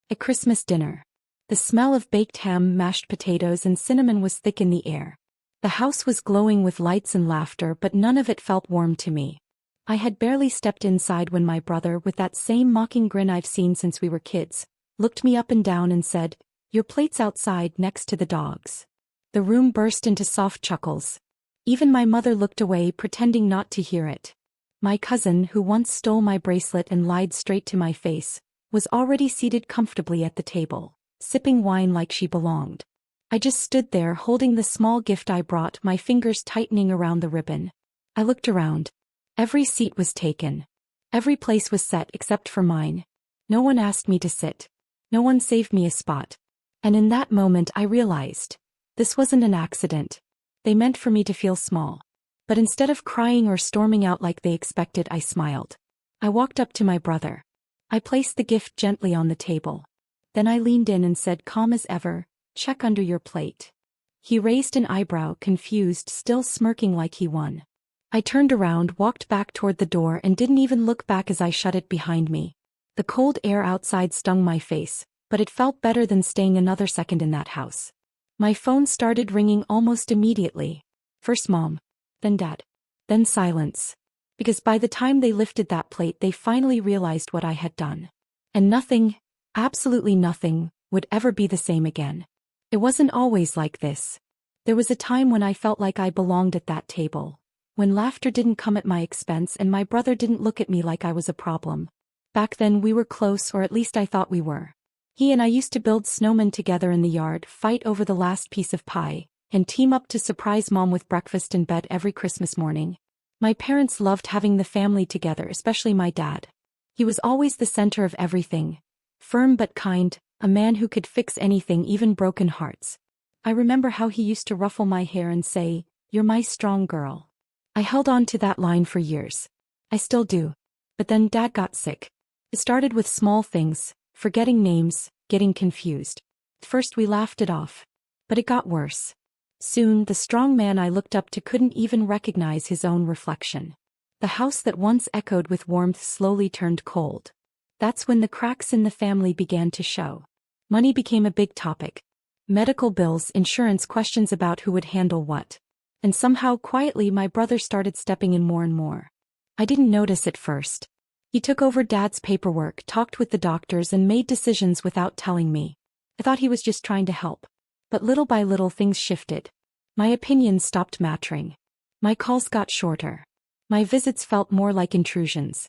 At Christmas dinner. The smell of baked ham, mashed potatoes, and cinnamon was thick in the air. The house was glowing with lights and laughter, but none of it felt warm to me. I had barely stepped inside when my brother, with that same mocking grin I've seen since we were kids, looked me up and down and said, "Your plate's outside next to the dogs." The room burst into soft chuckles. Even my mother looked away, pretending not to hear it. My cousin, who once stole my bracelet and lied straight to my face, was already seated comfortably at the table, sipping wine like she belonged. I just stood there holding the small gift I brought, my fingers tightening around the ribbon. I looked around. Every seat was taken. Every place was set except for mine. No one asked me to sit. No one saved me a spot. And in that moment I realized, this wasn't an accident. They meant for me to feel small. But instead of crying or storming out like they expected, I smiled. I walked up to my brother. I placed the gift gently on the table. Then I leaned in and said, calm as ever, "Check under your plate." He raised an eyebrow, confused, still smirking like he won. I turned around, walked back toward the door, and didn't even look back as I shut it behind me. The cold air outside stung my face, but it felt better than staying another second in that house. My phone started ringing almost immediately. First Mom, then Dad, then silence. Because by the time they lifted that plate, they finally realized what I had done. And nothing, absolutely nothing, would ever be the same again. It wasn't always like this. There was a time when I felt like I belonged at that table, when laughter didn't come at my expense and my brother didn't look at me like I was a problem. Back then we were close, or at least I thought we were. He and I used to build snowmen together in the yard, fight over the last piece of pie, and team up to surprise Mom with breakfast in bed every Christmas morning. My parents loved having the family together, especially my dad. He was always the center of everything. Firm but kind, a man who could fix anything, even broken hearts. I remember how he used to ruffle my hair and say, "You're my strong girl." I held on to that line for years. I still do. But then Dad got sick. It started with small things, forgetting names, getting confused. At first we laughed it off. But it got worse. Soon, the strong man I looked up to couldn't even recognize his own reflection. The house that once echoed with warmth slowly turned cold. That's when the cracks in the family began to show. Money became a big topic. Medical bills, insurance, questions about who would handle what. And somehow, quietly, my brother started stepping in more and more. I didn't notice at first. He took over Dad's paperwork, talked with the doctors, and made decisions without telling me. I thought he was just trying to help. But little by little things shifted. My opinions stopped mattering. My calls got shorter. My visits felt more like intrusions.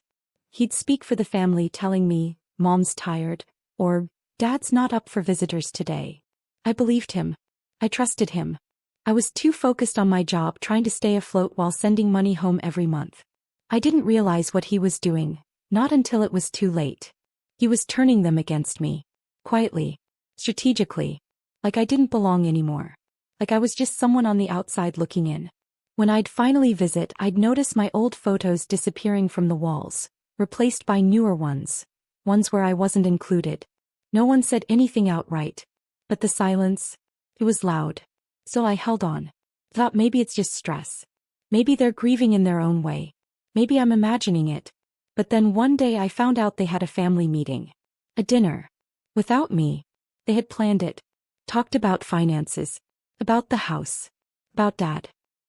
He'd speak for the family, telling me, "Mom's tired," or "Dad's not up for visitors today." I believed him. I trusted him. I was too focused on my job, trying to stay afloat while sending money home every month. I didn't realize what he was doing, not until it was too late. He was turning them against me. Quietly. Strategically. Like I didn't belong anymore. Like I was just someone on the outside looking in. When I'd finally visit, I'd notice my old photos disappearing from the walls, replaced by newer ones. Ones where I wasn't included. No one said anything outright. But the silence, it was loud. So I held on. Thought maybe it's just stress. Maybe they're grieving in their own way. Maybe I'm imagining it. But then one day I found out they had a family meeting. A dinner. Without me. They had planned it. Talked about finances. About the house. About Dad.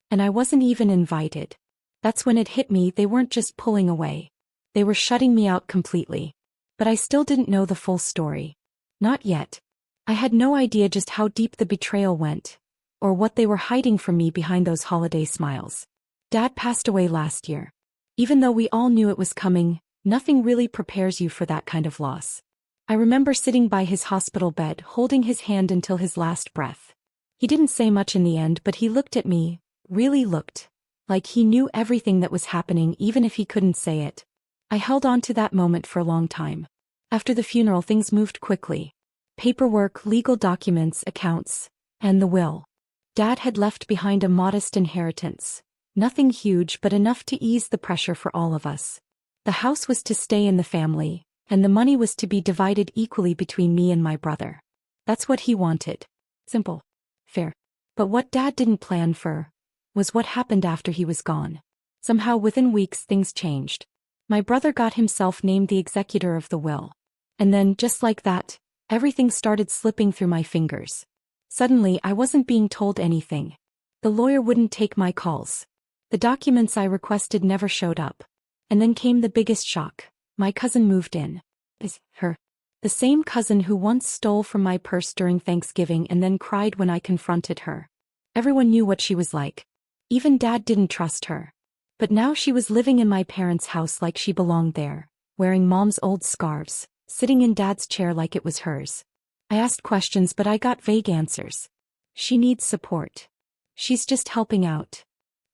And I wasn't even invited. That's when it hit me, they weren't just pulling away. They were shutting me out completely. But I still didn't know the full story. Not yet. I had no idea just how deep the betrayal went. Or what they were hiding from me behind those holiday smiles. Dad passed away last year. Even though we all knew it was coming, nothing really prepares you for that kind of loss. I remember sitting by his hospital bed, holding his hand until his last breath. He didn't say much in the end, but he looked at me, really looked, like he knew everything that was happening even if he couldn't say it. I held on to that moment for a long time. After the funeral, things moved quickly. Paperwork, legal documents, accounts, and the will. Dad had left behind a modest inheritance. Nothing huge, but enough to ease the pressure for all of us. The house was to stay in the family, and the money was to be divided equally between me and my brother. That's what he wanted. Simple. Fair. But what Dad didn't plan for was what happened after he was gone. Somehow within weeks things changed. My brother got himself named the executor of the will. And then, just like that, Everything started slipping through my fingers. Suddenly, I wasn't being told anything. The lawyer wouldn't take my calls. The documents I requested never showed up. And then came the biggest shock. My cousin moved in. Her. The same cousin who once stole from my purse during Thanksgiving and then cried when I confronted her. Everyone knew what she was like. Even Dad didn't trust her. But now she was living in my parents' house like she belonged there, wearing Mom's old scarves, sitting in Dad's chair like it was hers. I asked questions but I got vague answers. She needs support. She's just helping out.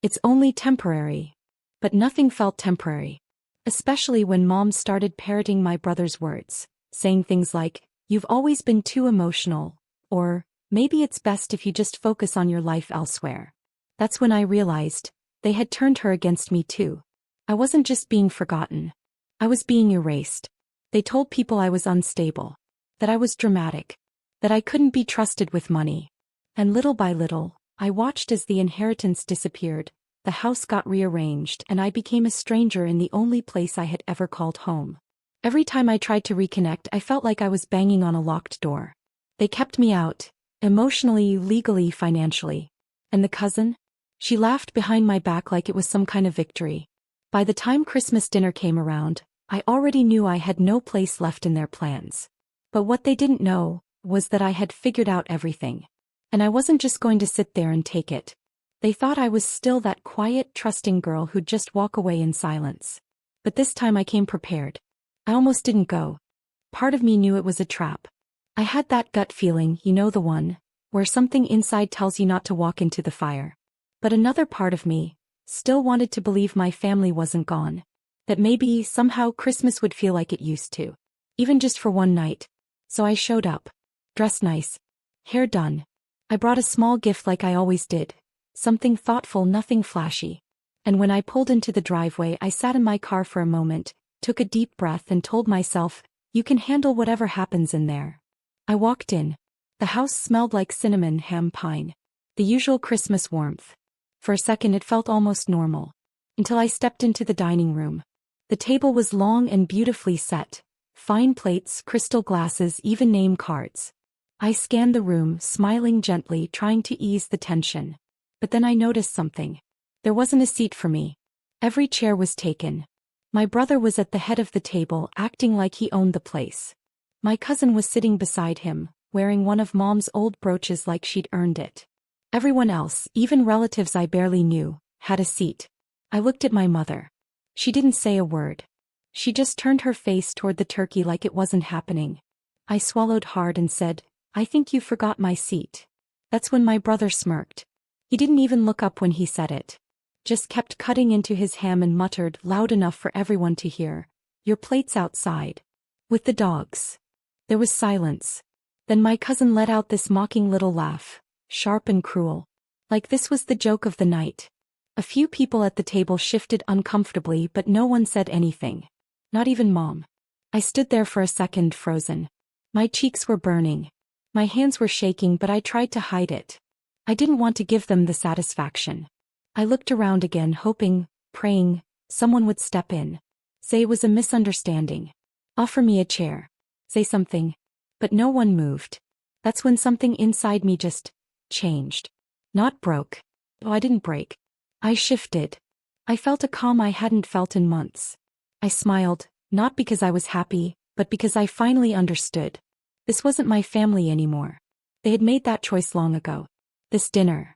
It's only temporary. But nothing felt temporary. Especially when Mom started parroting my brother's words, saying things like, "You've always been too emotional," or, "Maybe it's best if you just focus on your life elsewhere." That's when I realized, they had turned her against me too. I wasn't just being forgotten. I was being erased. They told people I was unstable, that I was dramatic, that I couldn't be trusted with money. And little by little, I watched as the inheritance disappeared, the house got rearranged, and I became a stranger in the only place I had ever called home. Every time I tried to reconnect, I felt like I was banging on a locked door. They kept me out, emotionally, legally, financially. And the cousin? She laughed behind my back like it was some kind of victory. By the time Christmas dinner came around, I already knew I had no place left in their plans. But what they didn't know was that I had figured out everything. And I wasn't just going to sit there and take it. They thought I was still that quiet, trusting girl who'd just walk away in silence. But this time I came prepared. I almost didn't go. Part of me knew it was a trap. I had that gut feeling, you know, the one, where something inside tells you not to walk into the fire. But another part of me still wanted to believe my family wasn't gone. That maybe, somehow, Christmas would feel like it used to. Even just for one night. So I showed up. Dressed nice. Hair done. I brought a small gift like I always did. Something thoughtful, nothing flashy. And when I pulled into the driveway, I sat in my car for a moment, took a deep breath and told myself, you can handle whatever happens in there. I walked in. The house smelled like cinnamon, ham, pine. The usual Christmas warmth. For a second it felt almost normal. Until I stepped into the dining room. The table was long and beautifully set. Fine plates, crystal glasses, even name cards. I scanned the room, smiling gently, trying to ease the tension. But then I noticed something. There wasn't a seat for me. Every chair was taken. My brother was at the head of the table, acting like he owned the place. My cousin was sitting beside him, wearing one of Mom's old brooches like she'd earned it. Everyone else, even relatives I barely knew, had a seat. I looked at my mother. She didn't say a word. She just turned her face toward the turkey like it wasn't happening. I swallowed hard and said, "I think you forgot my seat." That's when my brother smirked. He didn't even look up when he said it. Just kept cutting into his ham and muttered, loud enough for everyone to hear, "Your plate's outside. With the dogs." There was silence. Then my cousin let out this mocking little laugh, sharp and cruel. Like this was the joke of the night. A few people at the table shifted uncomfortably, but no one said anything. Not even Mom. I stood there for a second, frozen. My cheeks were burning. My hands were shaking, but I tried to hide it. I didn't want to give them the satisfaction. I looked around again, hoping, praying, someone would step in. Say it was a misunderstanding. Offer me a chair. Say something. But no one moved. That's when something inside me just changed. Not broke. Oh, I didn't break. I shifted. I felt a calm I hadn't felt in months. I smiled, not because I was happy, but because I finally understood. This wasn't my family anymore. They had made that choice long ago. This dinner.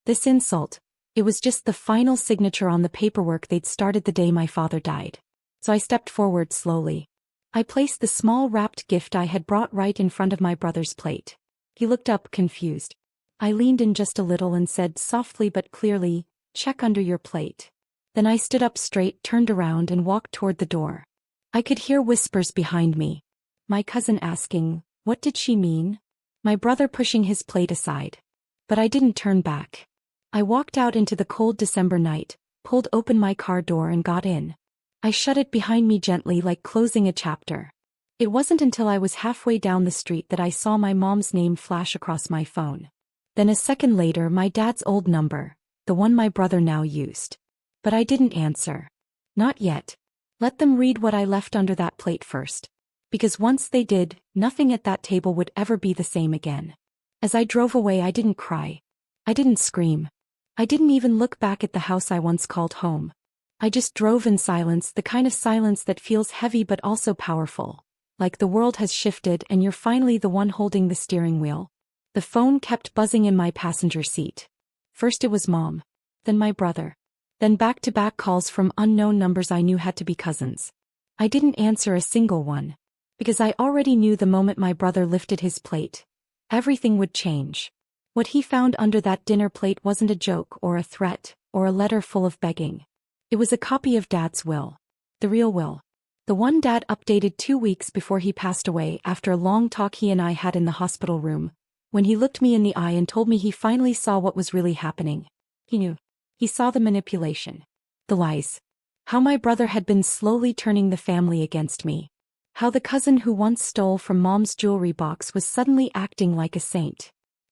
This insult. It was just the final signature on the paperwork they'd started the day my father died. So I stepped forward slowly. I placed the small wrapped gift I had brought right in front of my brother's plate. He looked up, confused. I leaned in just a little and said softly but clearly, "Check under your plate." Then I stood up straight, turned around and walked toward the door. I could hear whispers behind me. My cousin asking, what did she mean? My brother pushing his plate aside. But I didn't turn back. I walked out into the cold December night, pulled open my car door and got in. I shut it behind me gently, like closing a chapter. It wasn't until I was halfway down the street that I saw my mom's name flash across my phone. Then a second later, my dad's old number, the one my brother now used. But I didn't answer. Not yet. Let them read what I left under that plate first. Because once they did, nothing at that table would ever be the same again. As I drove away, I didn't cry. I didn't scream. I didn't even look back at the house I once called home. I just drove in silence, the kind of silence that feels heavy but also powerful. Like the world has shifted and you're finally the one holding the steering wheel. The phone kept buzzing in my passenger seat. First it was Mom. Then my brother. Then back-to-back calls from unknown numbers I knew had to be cousins. I didn't answer a single one. Because I already knew the moment my brother lifted his plate, everything would change. What he found under that dinner plate wasn't a joke or a threat or a letter full of begging. It was a copy of Dad's will. The real will. The one Dad updated 2 weeks before he passed away after a long talk he and I had in the hospital room, when he looked me in the eye and told me he finally saw what was really happening. He knew. He saw the manipulation. The lies. How my brother had been slowly turning the family against me. How the cousin who once stole from Mom's jewelry box was suddenly acting like a saint.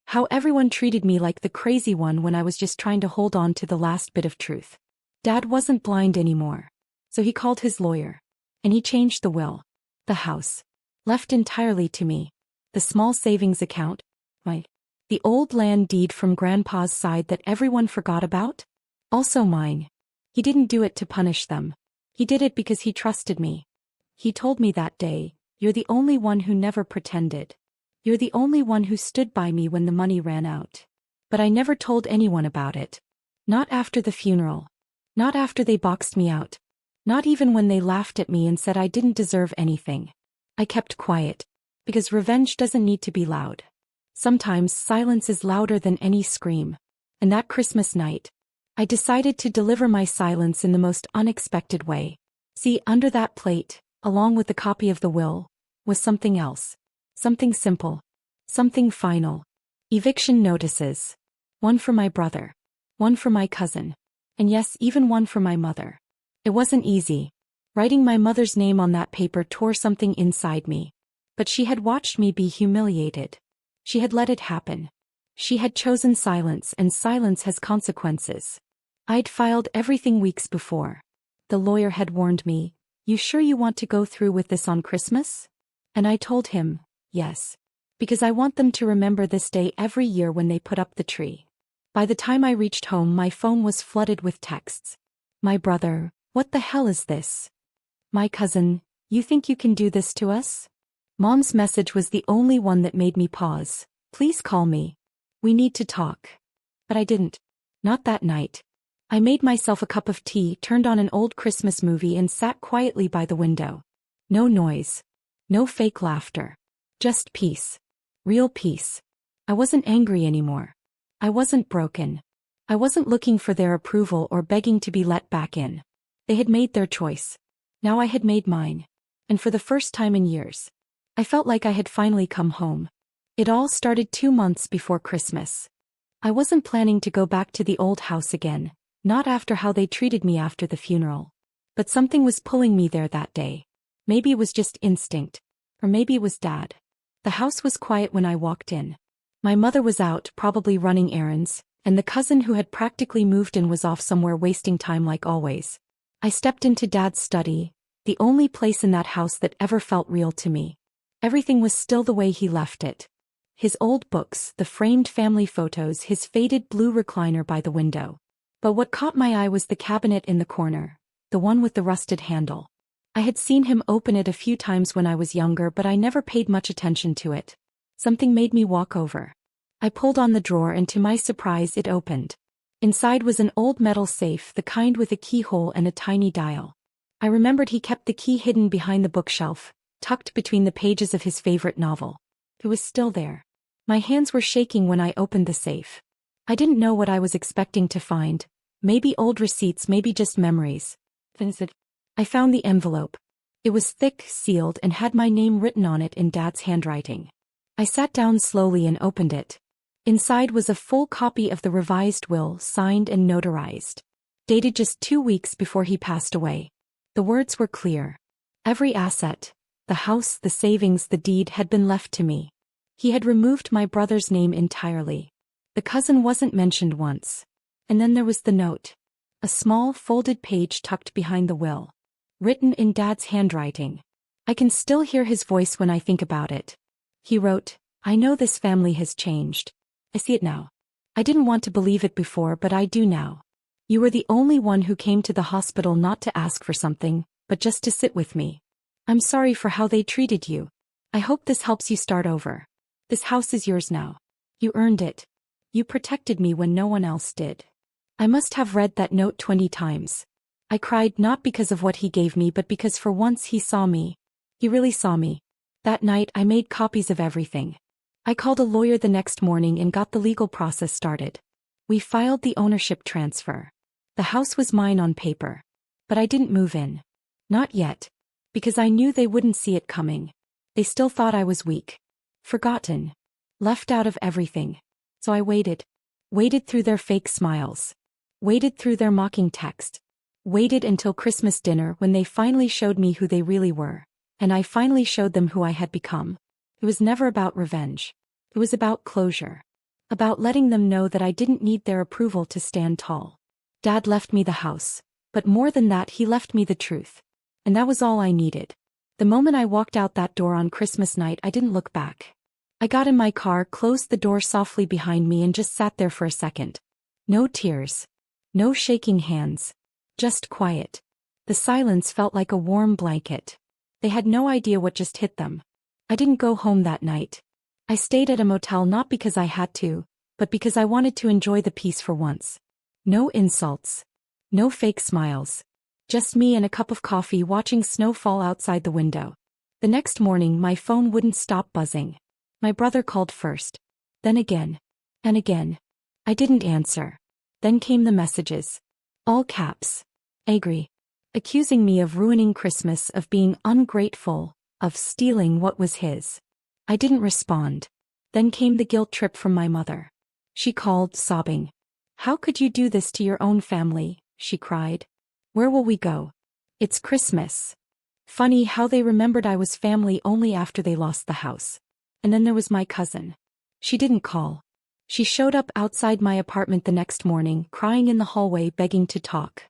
How everyone treated me like the crazy one when I was just trying to hold on to the last bit of truth. Dad wasn't blind anymore. So he called his lawyer. And he changed the will. The house. Left entirely to me. The small savings account. The old land deed from Grandpa's side that everyone forgot about. Also mine. He didn't do it to punish them. He did it because he trusted me. He told me that day, "You're the only one who never pretended. You're the only one who stood by me when the money ran out." But I never told anyone about it. Not after the funeral. Not after they boxed me out. Not even when they laughed at me and said I didn't deserve anything. I kept quiet. Because revenge doesn't need to be loud. Sometimes silence is louder than any scream. And that Christmas night, I decided to deliver my silence in the most unexpected way. See, under that plate, along with the copy of the will, was something else. Something simple. Something final. Eviction notices. One for my brother. One for my cousin. And yes, even one for my mother. It wasn't easy. Writing my mother's name on that paper tore something inside me. But she had watched me be humiliated. She had let it happen. She had chosen silence, and silence has consequences. I'd filed everything weeks before. The lawyer had warned me, "You sure you want to go through with this on Christmas?" And I told him, yes. Because I want them to remember this day every year when they put up the tree. By the time I reached home, my phone was flooded with texts. My brother, "What the hell is this?" My cousin, "You think you can do this to us?" Mom's message was the only one that made me pause. "Please call me. We need to talk." But I didn't. Not that night. I made myself a cup of tea, turned on an old Christmas movie and sat quietly by the window. No noise. No fake laughter. Just peace. Real peace. I wasn't angry anymore. I wasn't broken. I wasn't looking for their approval or begging to be let back in. They had made their choice. Now I had made mine. And for the first time in years, I felt like I had finally come home. It all started 2 months before Christmas. I wasn't planning to go back to the old house again, not after how they treated me after the funeral. But something was pulling me there that day. Maybe it was just instinct. Or maybe it was Dad. The house was quiet when I walked in. My mother was out, probably running errands, and the cousin who had practically moved in was off somewhere wasting time like always. I stepped into Dad's study, the only place in that house that ever felt real to me. Everything was still the way he left it. His old books, the framed family photos, his faded blue recliner by the window. But what caught my eye was the cabinet in the corner, the one with the rusted handle. I had seen him open it a few times when I was younger, but I never paid much attention to it. Something made me walk over. I pulled on the drawer and to my surprise it opened. Inside was an old metal safe, the kind with a keyhole and a tiny dial. I remembered he kept the key hidden behind the bookshelf, tucked between the pages of his favorite novel. It was still there. My hands were shaking when I opened the safe. I didn't know what I was expecting to find. Maybe old receipts, maybe just memories. I found the envelope. It was thick, sealed, and had my name written on it in Dad's handwriting. I sat down slowly and opened it. Inside was a full copy of the revised will, signed and notarized. Dated just 2 weeks before he passed away. The words were clear. Every asset, the house, the savings, the deed, had been left to me. He had removed my brother's name entirely. The cousin wasn't mentioned once. And then there was the note. A small, folded page tucked behind the will. Written in Dad's handwriting. I can still hear his voice when I think about it. He wrote, "I know this family has changed. I see it now. I didn't want to believe it before, but I do now. You were the only one who came to the hospital not to ask for something, but just to sit with me. I'm sorry for how they treated you. I hope this helps you start over. This house is yours now. You earned it. You protected me when no one else did." I must have read that note 20 times. I cried not because of what he gave me but because for once he saw me. He really saw me. That night I made copies of everything. I called a lawyer the next morning and got the legal process started. We filed the ownership transfer. The house was mine on paper. But I didn't move in. Not yet. Because I knew they wouldn't see it coming. They still thought I was weak. Forgotten. Left out of everything. So I waited. Waited through their fake smiles. Waited through their mocking text. Waited until Christmas dinner when they finally showed me who they really were. And I finally showed them who I had become. It was never about revenge. It was about closure. About letting them know that I didn't need their approval to stand tall. Dad left me the house. But more than that, he left me the truth. And that was all I needed. The moment I walked out that door on Christmas night, I didn't look back. I got in my car, closed the door softly behind me and just sat there for a second. No tears. No shaking hands. Just quiet. The silence felt like a warm blanket. They had no idea what just hit them. I didn't go home that night. I stayed at a motel not because I had to, but because I wanted to enjoy the peace for once. No insults. No fake smiles. Just me and a cup of coffee watching snow fall outside the window. The next morning my phone wouldn't stop buzzing. My brother called first. Then again. And again. I didn't answer. Then came the messages. All caps. Angry. Accusing me of ruining Christmas, of being ungrateful, of stealing what was his. I didn't respond. Then came the guilt trip from my mother. She called, sobbing. "How could you do this to your own family?" she cried. "Where will we go? It's Christmas." Funny how they remembered I was family only after they lost the house. And then there was my cousin. She didn't call. She showed up outside my apartment the next morning, crying in the hallway, begging to talk.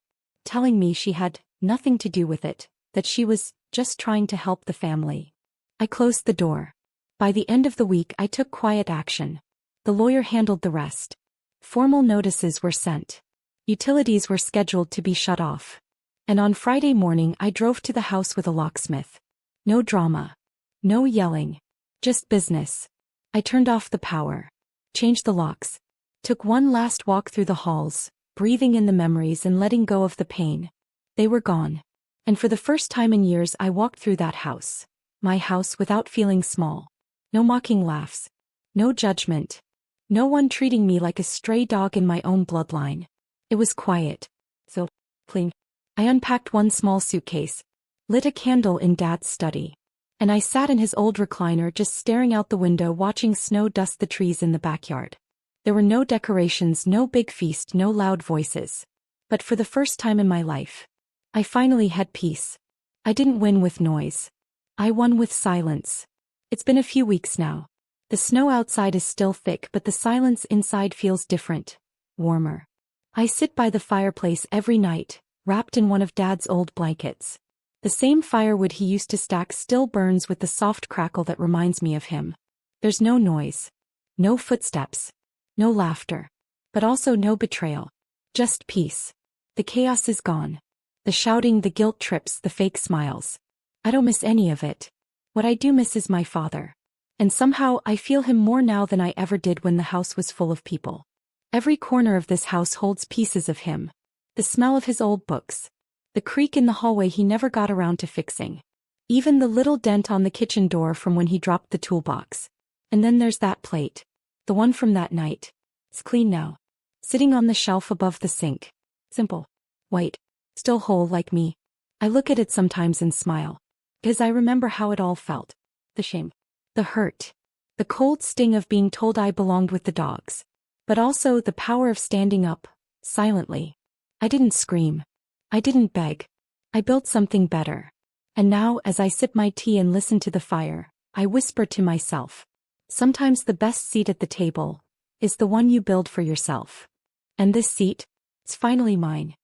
Telling me she had nothing to do with it, that she was just trying to help the family. I closed the door. By the end of the week I took quiet action. The lawyer handled the rest. Formal notices were sent. Utilities were scheduled to be shut off. And on Friday morning I drove to the house with a locksmith. No drama. No yelling. Just business. I turned off the power. Changed the locks. Took one last walk through the halls, breathing in the memories and letting go of the pain. They were gone. And for the first time in years I walked through that house. My house, without feeling small. No mocking laughs. No judgment. No one treating me like a stray dog in my own bloodline. It was quiet. So clean. I unpacked one small suitcase. Lit a candle in Dad's study. And I sat in his old recliner just staring out the window, watching snow dust the trees in the backyard. There were no decorations, no big feast, no loud voices. But for the first time in my life, I finally had peace. I didn't win with noise. I won with silence. It's been a few weeks now. The snow outside is still thick, but the silence inside feels different, warmer. I sit by the fireplace every night, wrapped in one of Dad's old blankets. The same firewood he used to stack still burns with the soft crackle that reminds me of him. There's no noise. No footsteps. No laughter. But also no betrayal. Just peace. The chaos is gone. The shouting, the guilt trips, the fake smiles. I don't miss any of it. What I do miss is my father. And somehow I feel him more now than I ever did when the house was full of people. Every corner of this house holds pieces of him. The smell of his old books. The creak in the hallway he never got around to fixing. Even the little dent on the kitchen door from when he dropped the toolbox. And then there's that plate. The one from that night. It's clean now. Sitting on the shelf above the sink. Simple. White. Still whole like me. I look at it sometimes and smile. Because I remember how it all felt. The shame. The hurt. The cold sting of being told I belonged with the dogs. But also the power of standing up, silently. I didn't scream. I didn't beg. I built something better. And now, as I sip my tea and listen to the fire, I whisper to myself. Sometimes the best seat at the table is the one you build for yourself. And this seat, it's finally mine.